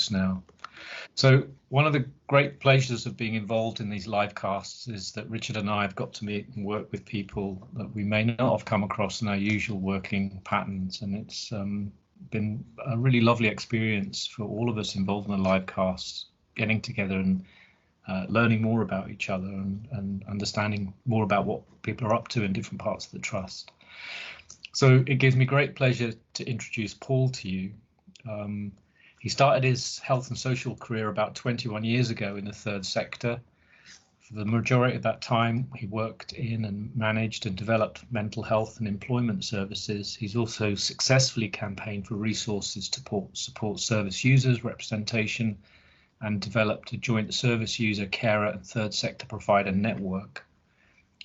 just now. So one of the great pleasures of being involved in these live casts is that Richard and I have got to meet and work with people that we may not have come across in our usual working patterns, and it's been a really lovely experience for all of us involved in the live casts, getting together and learning more about each other and understanding more about what people are up to in different parts of the trust. So it gives me great pleasure to introduce Paul to you. He started his health and social career about 21 years ago in the third sector. For the majority of that time, he worked in and managed and developed mental health and employment services. He's also successfully campaigned for resources to support service users representation and developed a joint service user, carer and third sector provider network.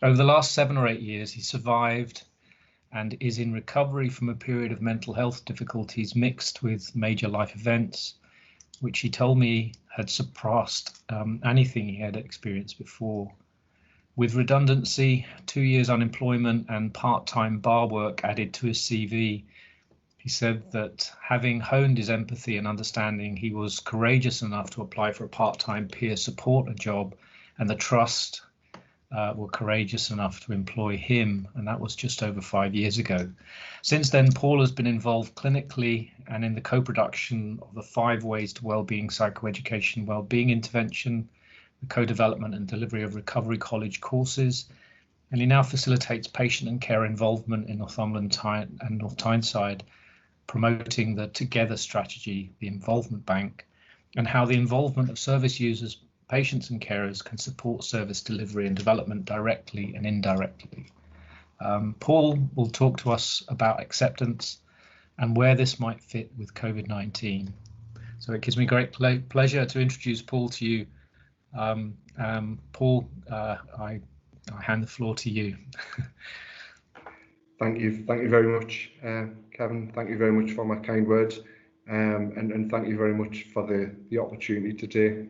Over the last 7 or 8 years, he survived and is in recovery from a period of mental health difficulties mixed with major life events, which he told me had surpassed anything he had experienced before. With redundancy, 2 years unemployment and part-time bar work added to his CV, he said that having honed his empathy and understanding, he was courageous enough to apply for a part-time peer support job, and the trust were courageous enough to employ him, and that was just over 5 years ago. Since then, Paul has been involved clinically and in the co-production of the 5 Ways to Wellbeing psychoeducation wellbeing intervention, the co-development and delivery of recovery college courses, and he now facilitates patient and care involvement in Northumberland and North Tyneside, promoting the Together strategy, the involvement bank, and how the involvement of service users, patients and carers can support service delivery and development directly and indirectly. Paul will talk to us about acceptance and where this might fit with COVID-19. So it gives me great pleasure to introduce Paul to you. Paul, I hand the floor to you. Thank you very much, Kevin. Thank you very much for my kind words, and thank you very much for the opportunity today.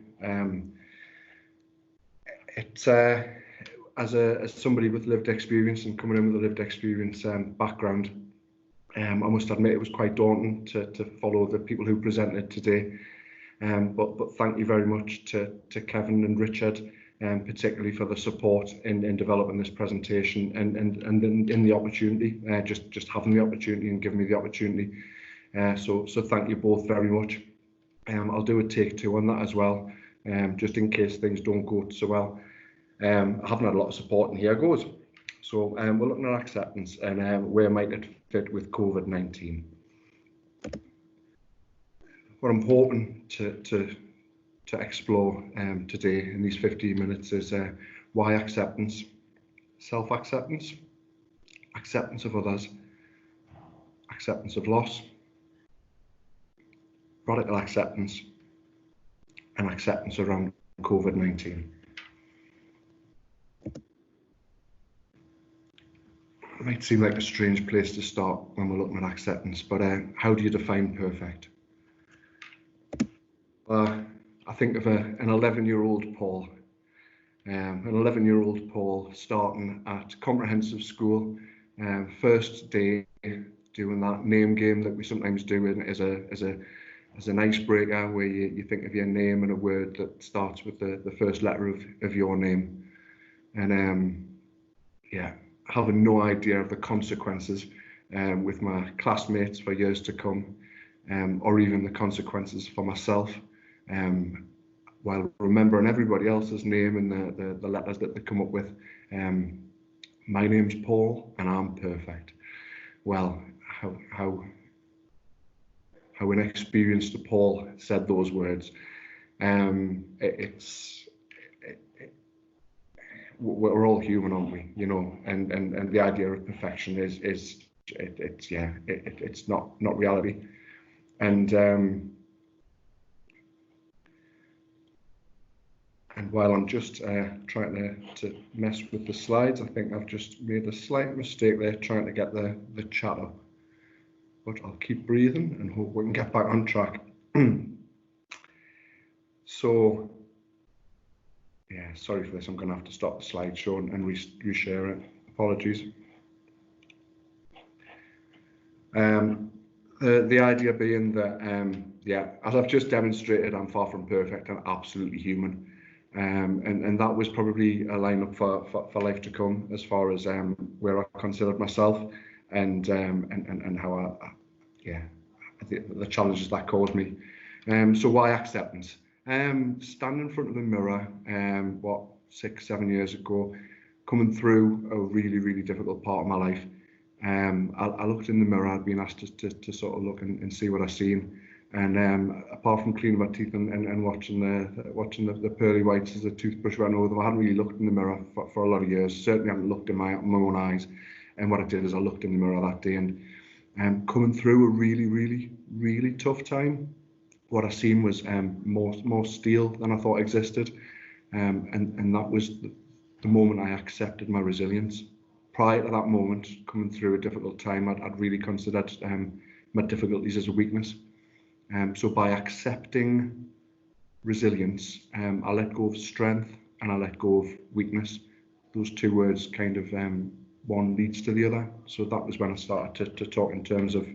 It's as somebody with lived experience and coming in with a lived experience background, I must admit it was quite daunting to follow the people who presented today. But thank you very much to Kevin and Richard, particularly for the support in developing this presentation and in the opportunity, just having the opportunity and giving me the opportunity. So thank you both very much. I'll do a take 2 on that as well, just in case things don't go so well. I haven't had a lot of support, and here goes. So we're looking at acceptance and where might it fit with COVID-19. What I'm hoping to explore today in these 15 minutes is why acceptance, self-acceptance, acceptance of others, acceptance of loss, radical acceptance, and acceptance around COVID-19. It might seem like a strange place to start when we're looking at acceptance, but how do you define perfect? I think of an 11-year-old Paul. An 11-year-old Paul starting at comprehensive school, first day doing that name game that we sometimes do as an icebreaker, where you think of your name and a word that starts with the first letter of your name, and yeah, having no idea of the consequences with my classmates for years to come, or even the consequences for myself, while remembering everybody else's name and the letters that they come up with. My name's Paul and I'm perfect. Well, how inexperienced Paul said those words. We're all human, aren't we? You know, and the idea of perfection it's not reality. And while I'm just trying to mess with the slides, I think I've just made a slight mistake there trying to get the chat up. But I'll keep breathing and hope we can get back on track. So, yeah, sorry for this. I'm going to have to stop the slideshow and reshare it. Apologies. The idea being that, yeah, as I've just demonstrated, I'm far from perfect. I'm absolutely human. And that was probably a lineup for life to come, as far as where I considered myself, and how yeah, the challenges that caused me. So why acceptance? Standing in front of the mirror, what, 6-7 years ago, coming through a really difficult part of my life. I looked in the mirror. I'd been asked to sort of look and see what I seen. And apart from cleaning my teeth and watching the pearly whites as the toothbrush ran over them, I hadn't really looked in the mirror for a lot of years. Certainly hadn't looked in my own eyes. And what I did is I looked in the mirror that day, and coming through a really tough time, what I seen was more steel than I thought existed. And that was the moment I accepted my resilience. Prior to that moment, coming through a difficult time, I'd really considered my difficulties as a weakness. So by accepting resilience, I let go of strength and I let go of weakness. Those two words kind of one leads to the other. So that was when I started to talk in terms of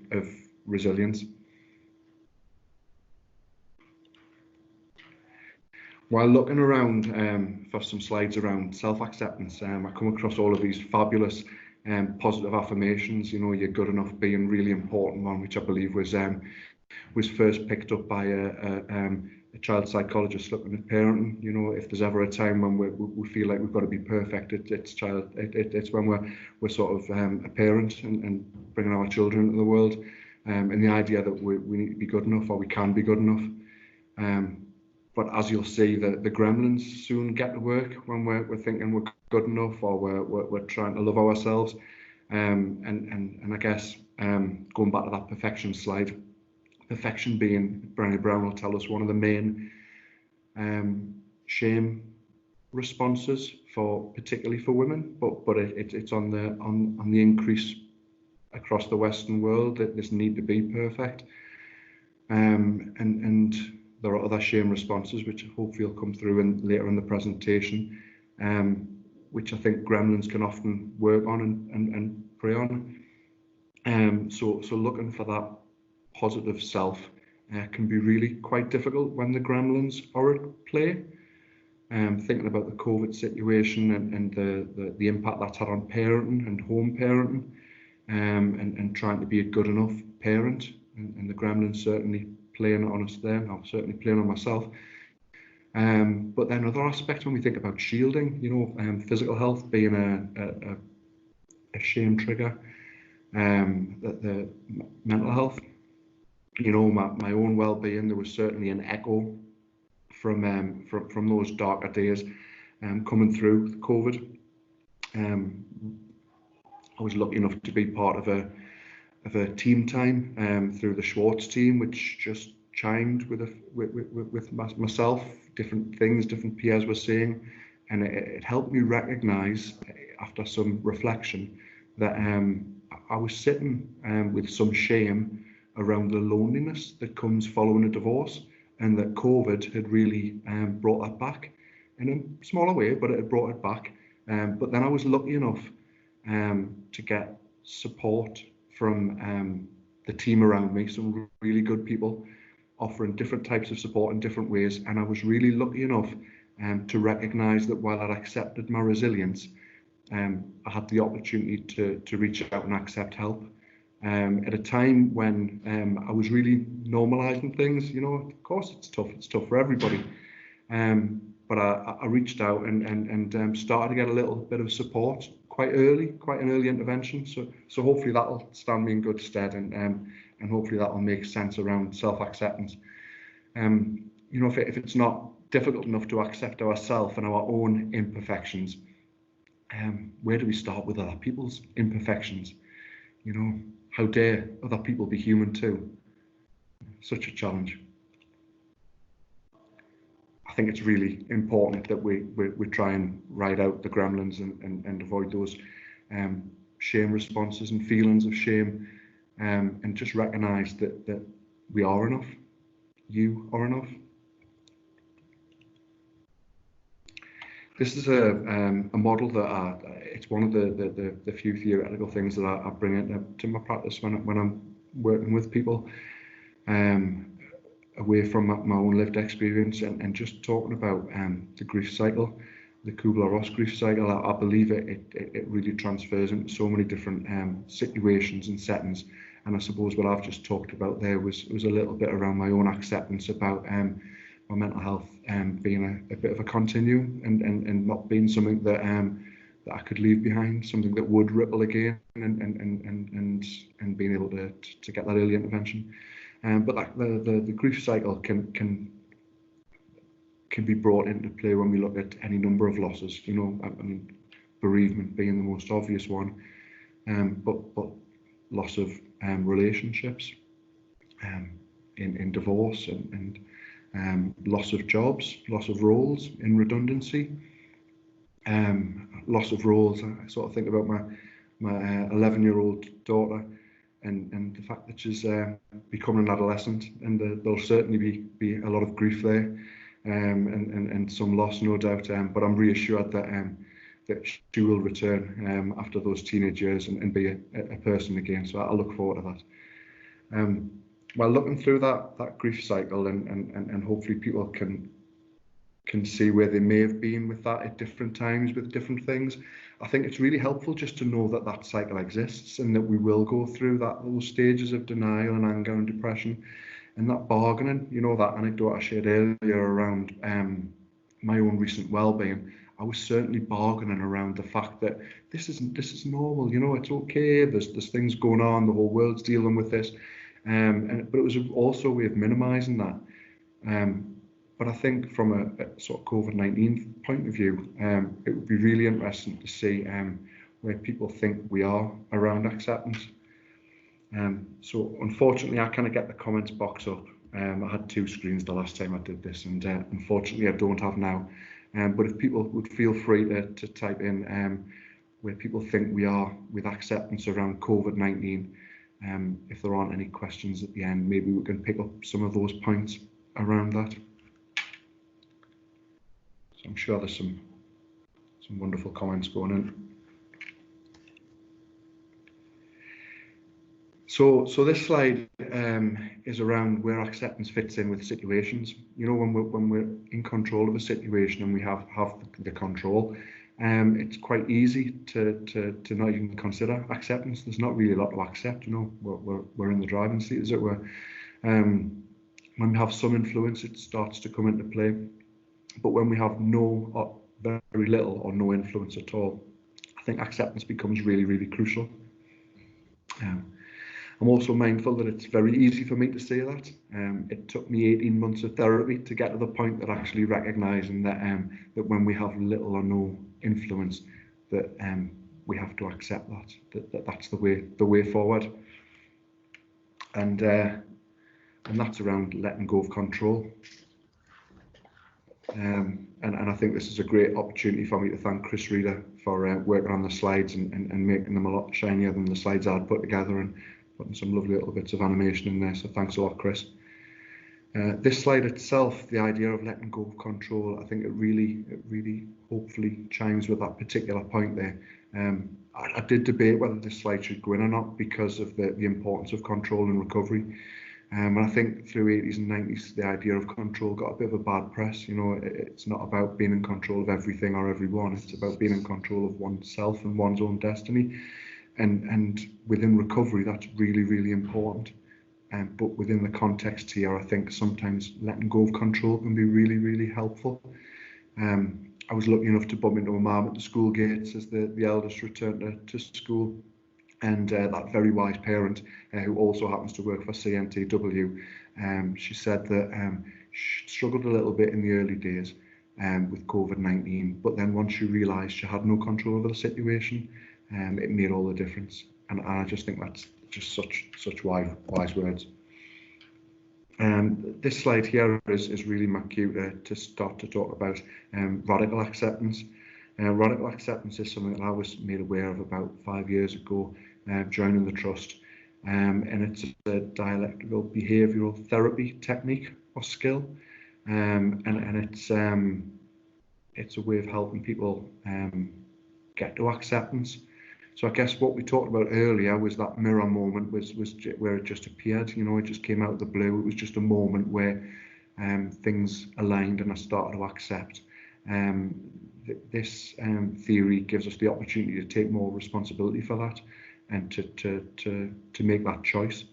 resilience. While looking around for some slides around self-acceptance, I come across all of these fabulous positive affirmations. You know, you're good enough being really important one, which I believe was first picked up by a child psychologist looking at parenting. You know, if there's ever a time when we feel like we've got to be perfect, it's when we're sort of a parent and bringing our children into the world, and the idea that we need to be good enough, or we can be good enough. But as you'll see, the gremlins soon get to work when we're thinking we're good enough, or we're trying to love ourselves. And I guess going back to that perfection slide, perfection being, Brené Brown will tell us, one of the main shame responses particularly for women, but it's on the increase across the Western world, that this need to be perfect. And there are other shame responses which hopefully will come through later in the presentation, which I think gremlins can often work on and prey on. So looking for that positive self can be really quite difficult when the gremlins are at play. Thinking about the COVID situation and the impact that's had on parenting and home parenting, and trying to be a good enough parent, and the gremlins certainly playing on us there. I'm certainly playing on myself. But then other aspects when we think about shielding, you know, physical health being a shame trigger, the mental health, you know, my own well-being, there was certainly an echo from those darker days coming through COVID. I was lucky enough to be part of a team time through the Schwartz team, which just chimed with myself, different things different peers were saying, and it helped me recognise, after some reflection, that I was sitting with some shame around the loneliness that comes following a divorce, and that COVID had really brought that back in a smaller way, but it had brought it back. But then I was lucky enough to get support from the team around me, some really good people offering different types of support in different ways. And I was really lucky enough to recognise that while I'd accepted my resilience, I had the opportunity to reach out and accept help. At a time when I was really normalising things. You know, of course it's tough for everybody. But I reached out and started to get a little bit of support quite an early intervention. So hopefully that'll stand me in good stead, and hopefully that'll make sense around self-acceptance. You know, if it's not difficult enough to accept ourselves and our own imperfections, where do we start with other people's imperfections? You know, how dare other people be human too? Such a challenge. I think it's really important that we try and ride out the gremlins and avoid those shame responses and feelings of shame, and just recognise that we are enough. You are enough. This is a model that it's one of the few theoretical things that I bring into my practice when I'm working with people, away from my own lived experience, and just talking about the grief cycle, the Kubler-Ross grief cycle. I believe it really transfers into so many different situations and settings. And I suppose what I've just talked about there was a little bit around my own acceptance about my mental health being a bit of a continuum, and not being something that that I could leave behind, something that would ripple again, and being able to get that early intervention. But like the grief cycle can be brought into play when we look at any number of losses. You know, I mean, bereavement being the most obvious one, but loss of relationships, in divorce, and loss of jobs, loss of roles in redundancy, loss of roles. I sort of think about my 11-year-old daughter, and the fact that she's becoming an adolescent, and there'll certainly be a lot of grief there, and some loss, no doubt. But I'm reassured that she will return after those teenage years, and be a person again. So I look forward to that. While looking through that grief cycle, and hopefully people can see where they may have been with that at different times with different things, I think it's really helpful just to know that that cycle exists, and that we will go through those stages of denial and anger and depression, and that bargaining. You know, that anecdote I shared earlier around my own recent well-being. I was certainly bargaining around the fact that this is normal. You know, it's okay. There's things going on. The whole world's dealing with this, but it was also a way of minimising that. But I think from a sort of COVID-19 point of view, it would be really interesting to see where people think we are around acceptance. So unfortunately, I kind of get the comments box up. I had 2 screens the last time I did this, and unfortunately I don't have now. But if people would feel free to type in where people think we are with acceptance around COVID-19. If there aren't any questions at the end, maybe we can pick up some of those points around that. So I'm sure there's some wonderful comments going in. So this slide is around where acceptance fits in with situations. You know, when we're in control of a situation and we have the control, it's quite easy to not even consider acceptance. There's not really a lot to accept. You know, we're in the driving seat, as it were. When we have some influence, it starts to come into play. But when we have no or very little or no influence at all, I think acceptance becomes really, really crucial. I'm also mindful that it's very easy for me to say that. It took me 18 months of therapy to get to the point that actually recognising that that when we have little or no influence, that we have to accept that's the way forward. And that's around letting go of control. And I think this is a great opportunity for me to thank Chris Reader for working on the slides and making them a lot shinier than the slides I'd put together, and putting some lovely little bits of animation in there. So thanks a lot, Chris. This slide itself, the idea of letting go of control, I think it really hopefully chimes with that particular point there. I did debate whether this slide should go in or not because of the importance of control in recovery. And I think through 80s and 90s, the idea of control got a bit of a bad press. You know, it's not about being in control of everything or everyone. It's about being in control of oneself and one's own destiny. And within recovery, that's really, really important. But within the context here, I think sometimes letting go of control can be really, really helpful. I was lucky enough to bump into a mum at the school gates as the eldest returned to school. And that very wise parent, who also happens to work for CNTW, she said that she struggled a little bit in the early days with COVID-19, but then once she realised she had no control over the situation, it made all the difference. And I just think that's just such wise words. This slide here is really my cue to start to talk about radical acceptance. Radical acceptance is something that I was made aware of about 5 years ago, joining the trust, and it's a dialectical behavioural therapy technique or skill, and it's a way of helping people get to acceptance. So I guess what we talked about earlier was that mirror moment, was where it just appeared. You know, it just came out of the blue. It was just a moment where things aligned and I started to accept. This theory gives us the opportunity to take more responsibility for that and to make that choice.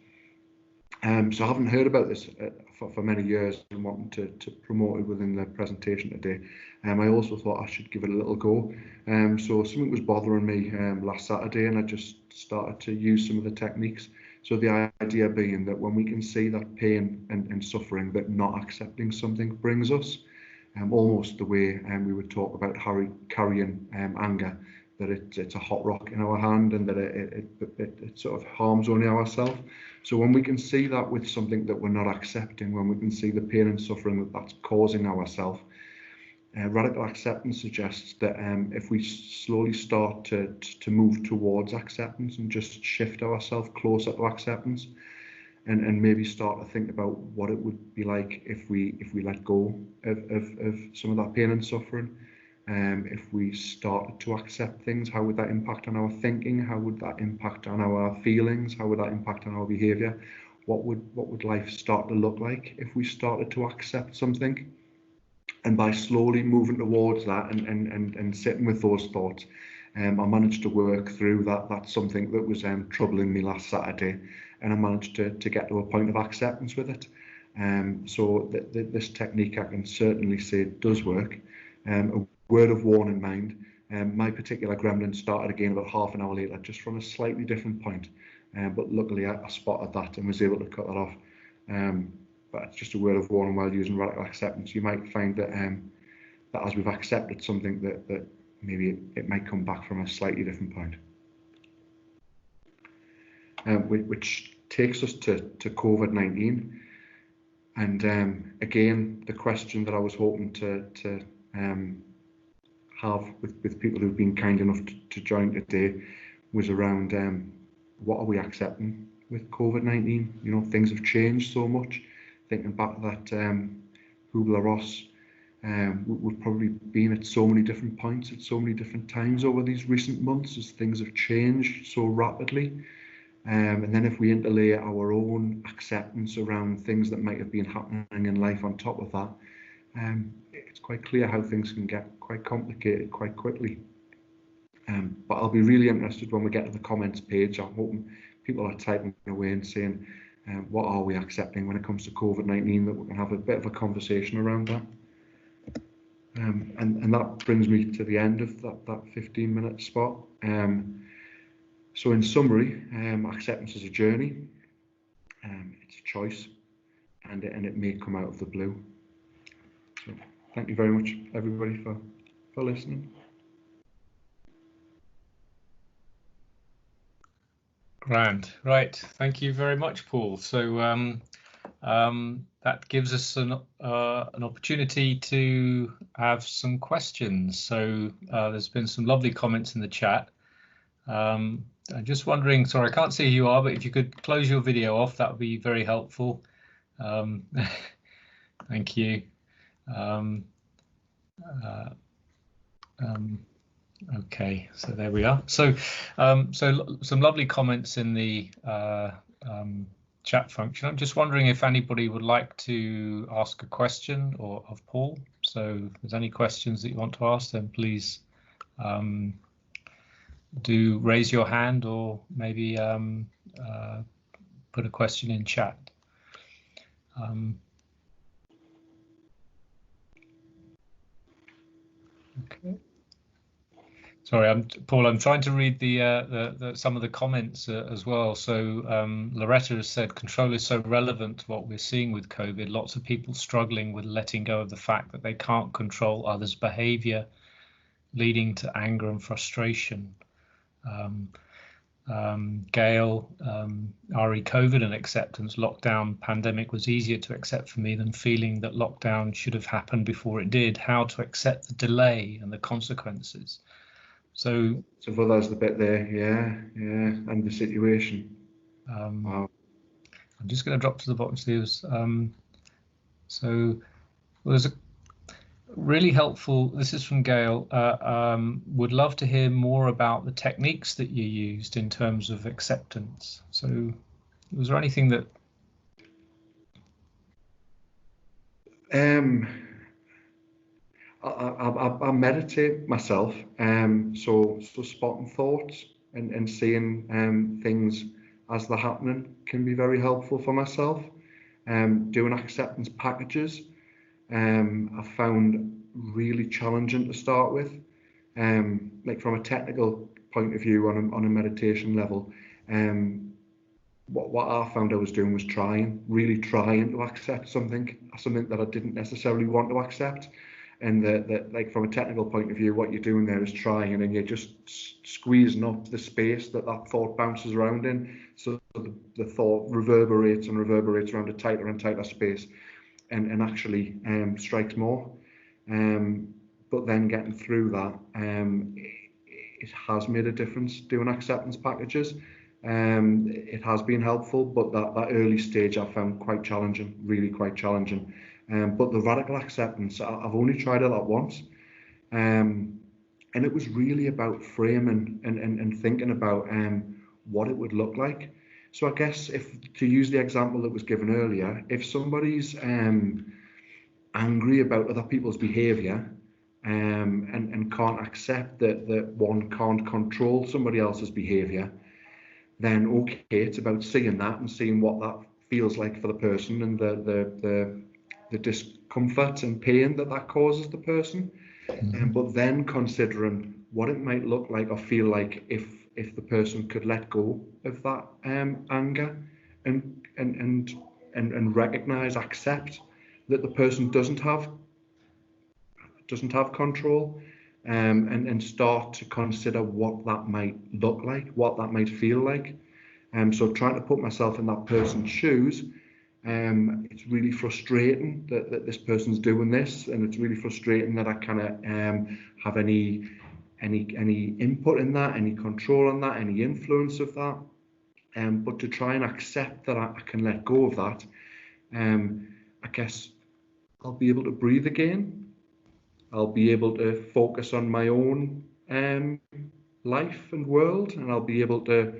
So I haven't heard about this for many years and wanting to promote it within the presentation today. I also thought I should give it a little go. So something was bothering me last Saturday, and I just started to use some of the techniques. So the idea being that when we can see that pain and suffering that not accepting something brings us, almost the way we would talk about carrying anger, that it's a hot rock in our hand and that it sort of harms only ourselves. So when we can see that with something that we're not accepting, when we can see the pain and suffering that's causing ourselves, radical acceptance suggests that if we slowly start to move towards acceptance and just shift ourselves closer to acceptance, and maybe start to think about what it would be like if we let go of some of that pain and suffering. If we started to accept things, how would that impact on our thinking? How would that impact on our feelings? How would that impact on our behaviour? What would life start to look like if we started to accept something? And by slowly moving towards that and sitting with those thoughts, I managed to work through that's something that was troubling me last Saturday, and I managed to get to a point of acceptance with it. So this technique, I can certainly say, does work. A word of warning, mind. My particular gremlin started again about half an hour later, just from a slightly different point. But luckily I spotted that and was able to cut that off. But it's just a word of warning while using radical acceptance. You might find that that as we've accepted something, that maybe it might come back from a slightly different point. Which takes us to COVID-19. And again, the question that I was hoping to have with people who've been kind enough to join today was around what are we accepting with COVID-19? You know, things have changed so much. Thinking back that Kubler-Ross, we've probably been at so many different points at so many different times over these recent months as things have changed so rapidly. And then if we interlay our own acceptance around things that might have been happening in life on top of that, it's quite clear how things can get quite complicated quite quickly. But I'll be really interested when we get to the comments page. I'm hoping people are typing away and saying, what are we accepting when it comes to COVID-19, that we can have a bit of a conversation around that. And that brings me to the end of that 15-minute spot. So in summary, acceptance is a journey, it's a choice, and it may come out of the blue. So thank you very much, everybody, for listening. Grand. Right. Thank you very much, Paul. So that gives us an opportunity to have some questions. So there's been some lovely comments in the chat. I'm just wondering, sorry, I can't see who you are, but if you could close your video off, that would be very helpful. Thank you. Okay, so there we are. So so some lovely comments in the chat function. I'm just wondering if anybody would like to ask a question or of Paul. So if there's any questions that you want to ask, then please do raise your hand, or maybe put a question in chat. Okay. Sorry, Paul. I'm trying to read the some of the comments as well. So Loretta has said, control is so relevant to what we're seeing with COVID. Lots of people struggling with letting go of the fact that they can't control others' behaviour, leading to anger and frustration. Gail, RE COVID and acceptance. Lockdown pandemic was easier to accept for me than feeling that lockdown should have happened before it did. How to accept the delay and the consequences. So for those the bit there, yeah, and the situation. Wow. I'm just going to drop to the bottom, Steve. So well, there's Really helpful. This is from Gail. Would love to hear more about the techniques that you used in terms of acceptance. So was there anything that... I meditate myself, so spotting thoughts and seeing things as they're happening can be very helpful for myself. Doing acceptance packages, I found really challenging to start with. Like from a technical point of view, on a meditation level, what I found I was doing was really trying to accept something that I didn't necessarily want to accept. And that like from a technical point of view, what you're doing there is trying, and you're just squeezing up the space that thought bounces around in, so the thought reverberates around a tighter and tighter space, and actually strikes more. But then getting through that, it has made a difference doing acceptance packages. It has been helpful, but that early stage I found quite challenging, really quite challenging. But the radical acceptance, I've only tried it that once. And it was really about framing and thinking about what it would look like. So I guess, if to use the example that was given earlier, if somebody's angry about other people's behaviour and can't accept that one can't control somebody else's behaviour, then okay, it's about seeing that and seeing what that feels like for the person, and the discomfort and pain that causes the person. But then considering what it might look like or feel like if the person could let go of that anger and recognize, accept that the person doesn't have control, and start to consider what that might look like, what that might feel like. So trying to put myself in that person's shoes, it's really frustrating that this person's doing this, and it's really frustrating that I cannot have any input in that, any control on that, any influence of that. But to try and accept that I can let go of that, I guess I'll be able to breathe again. I'll be able to focus on my own life and world, and I'll be able to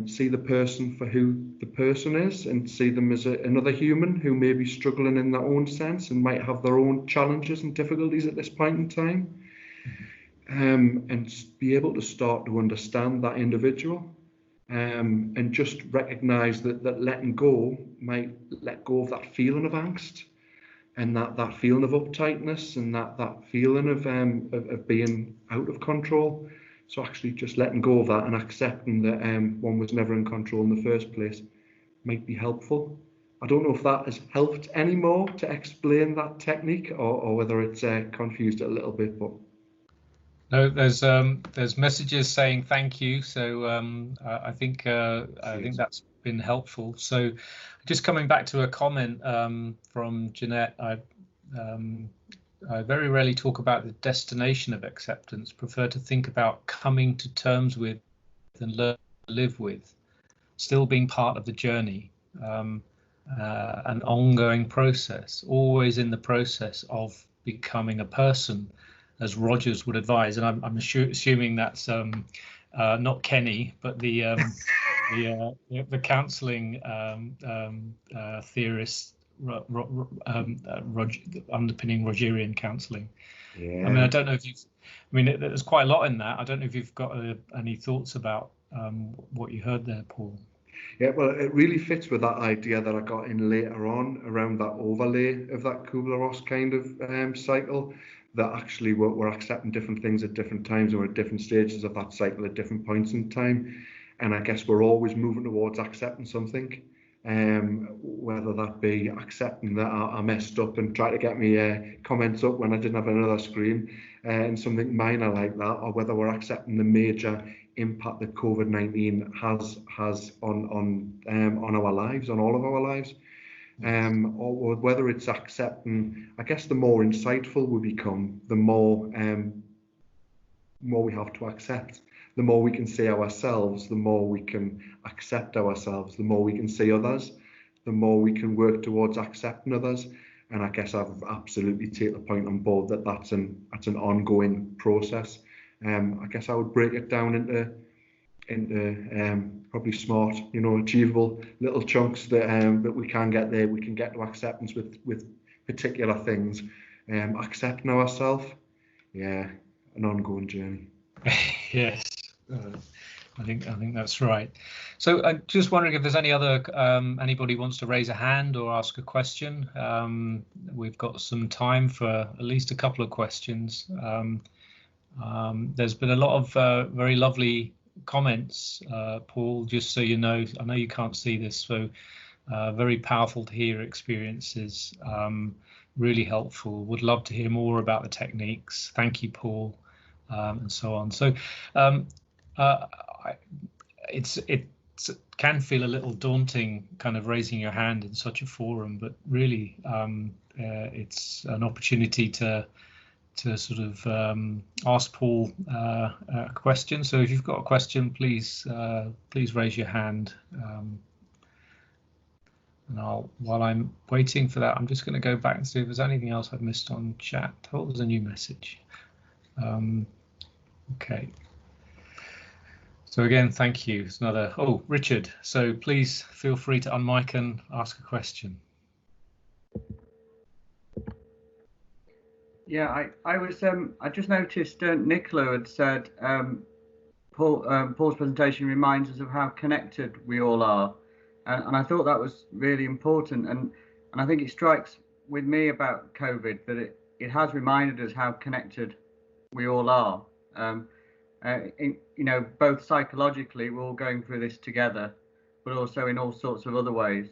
see the person for who the person is, and see them as another human who may be struggling in their own sense and might have their own challenges and difficulties at this point in time, and be able to start to understand that individual, and just recognise that letting go might let go of that feeling of angst, and that feeling of uptightness, and that feeling of being out of control. So actually just letting go of that and accepting that one was never in control in the first place might be helpful. I don't know if that has helped any more to explain that technique, or whether it's confused it a little bit. But no, there's messages saying thank you. So I think that's been helpful. So just coming back to a comment from Jeanette, I very rarely talk about the destination of acceptance, prefer to think about coming to terms with and learn to live with, still being part of the journey, an ongoing process, always in the process of becoming a person, as Rogers would advise. And I'm assuming that's not Kenny, but the counselling theorist, underpinning Rogerian counselling. yeah, I mean, I don't know if you've, I mean, there's quite a lot in that. I don't know if you've got any thoughts about what you heard there, Paul. Yeah, well, it really fits with that idea that I got in later on around that overlay of that Kubler-Ross kind of cycle, that actually we're accepting different things at different times, or at different stages of that cycle at different points in time. And I guess we're always moving towards accepting something, whether that be accepting that I messed up and try to get me comments up when I didn't have another screen, and something minor like that, or whether we're accepting the major impact that COVID-19 has on our lives, on all of our lives, or whether it's accepting. I guess the more insightful we become, the more we have to accept. The more we can see ourselves, the more we can accept ourselves, the more we can see others, the more we can work towards accepting others. And I guess I've absolutely taken the point on board that that's an ongoing process. I guess I would break it down into probably smart, achievable little chunks that that we can get there. We can get to acceptance with particular things. Accepting ourselves, yeah, an ongoing journey. Yes, I think that's right. So I'm just wondering if there's any other anybody wants to raise a hand or ask a question. We've got some time for at least a couple of questions. There's been a lot of very lovely comments, Paul, just so you know. I know you can't see this, so very powerful to hear experiences, really helpful. Would love to hear more about the techniques. Thank you, Paul, and so on. So it can feel a little daunting kind of raising your hand in such a forum, but really it's an opportunity to sort of ask Paul a question. So if you've got a question, please raise your hand. And while I'm waiting for that, I'm just going to go back and see if there's anything else I've missed on chat. Oh, there's a new message. Okay. So again, thank you. It's another, oh, Richard. So please feel free to unmic and ask a question. Yeah, I just noticed Nicol had said Paul's presentation reminds us of how connected we all are, and I thought that was really important, and I think it strikes with me about COVID that it has reminded us how connected we all are. Both psychologically, we're all going through this together, but also in all sorts of other ways,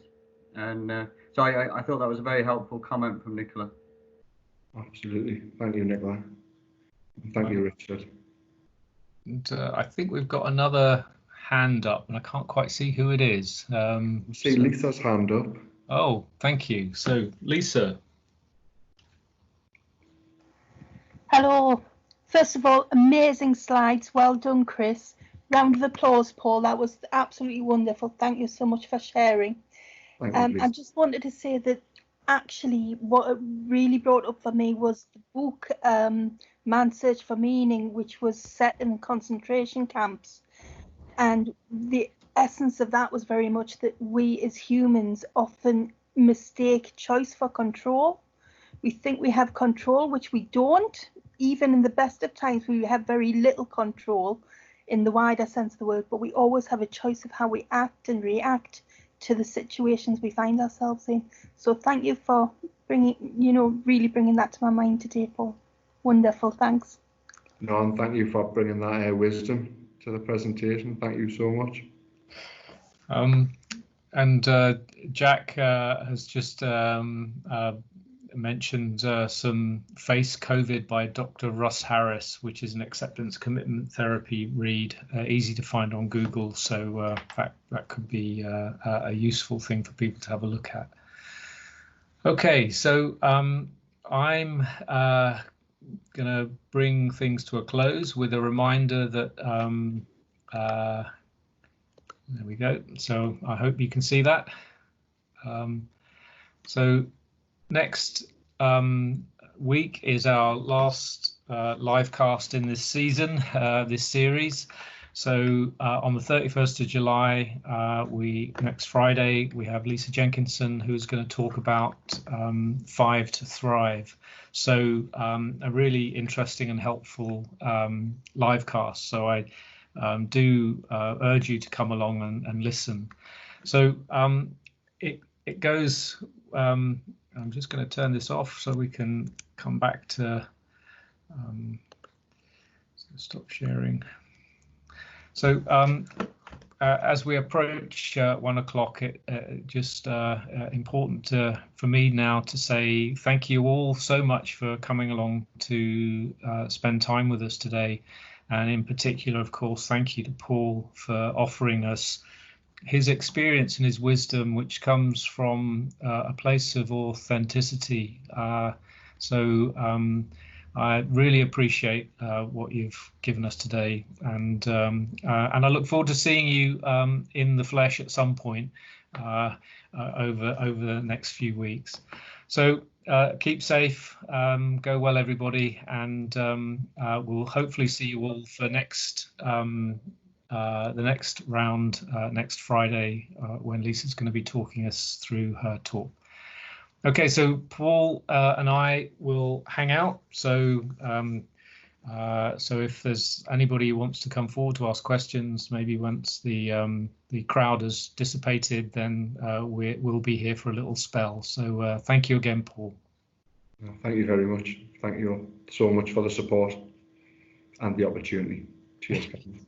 and so I thought that was a very helpful comment from Nicol. Absolutely. Thank you, Nicol. Thank you, Richard. And I think we've got another hand up, and I can't quite see who it is. I see Lisa's hand up. Oh, thank you. So, Lisa. Hello. First of all, amazing slides. Well done, Chris. Round of applause, Paul. That was absolutely wonderful. Thank you so much for sharing. Thank you, I just wanted to say that actually what it really brought up for me was the book Man's Search for Meaning, which was set in concentration camps, and the essence of that was very much that we as humans often mistake choice for control. We think we have control, which we don't. Even in the best of times, we have very little control in the wider sense of the word, but we always have a choice of how we act and react to the situations we find ourselves in. So thank you for really bringing that to my mind today, Paul. Wonderful, thanks. No, and thank you for bringing that wisdom to the presentation. Thank you so much. And Jack has just mentioned some Face COVID by Dr. Russ Harris, which is an acceptance commitment therapy read, easy to find on Google. So that could be a useful thing for people to have a look at. Okay, so I'm going to bring things to a close with a reminder that there we go. So I hope you can see that. So next week is our last live cast in this season, this series. So on the 31st of July, next Friday, we have Lisa Jenkinson, who's going to talk about 5 to Thrive. So a really interesting and helpful live cast. So I do urge you to come along and listen. So it goes, I'm just going to turn this off so we can come back to stop sharing. So as we approach 1 o'clock, just important for me now to say thank you all so much for coming along to spend time with us today. And in particular, of course, thank you to Paul for offering us his experience and his wisdom, which comes from a place of authenticity. I really appreciate what you've given us today, and I look forward to seeing you in the flesh at some point over the next few weeks. So keep safe, go well, everybody, and we'll hopefully see you all for the next round next Friday, when Lisa's going to be talking us through her talk. Okay, so Paul and I will hang out. So so if there's anybody who wants to come forward to ask questions, maybe once the crowd has dissipated, then we'll be here for a little spell. So thank you again, Paul. Thank you very much. Thank you so much for the support and the opportunity. Cheers, Kevin.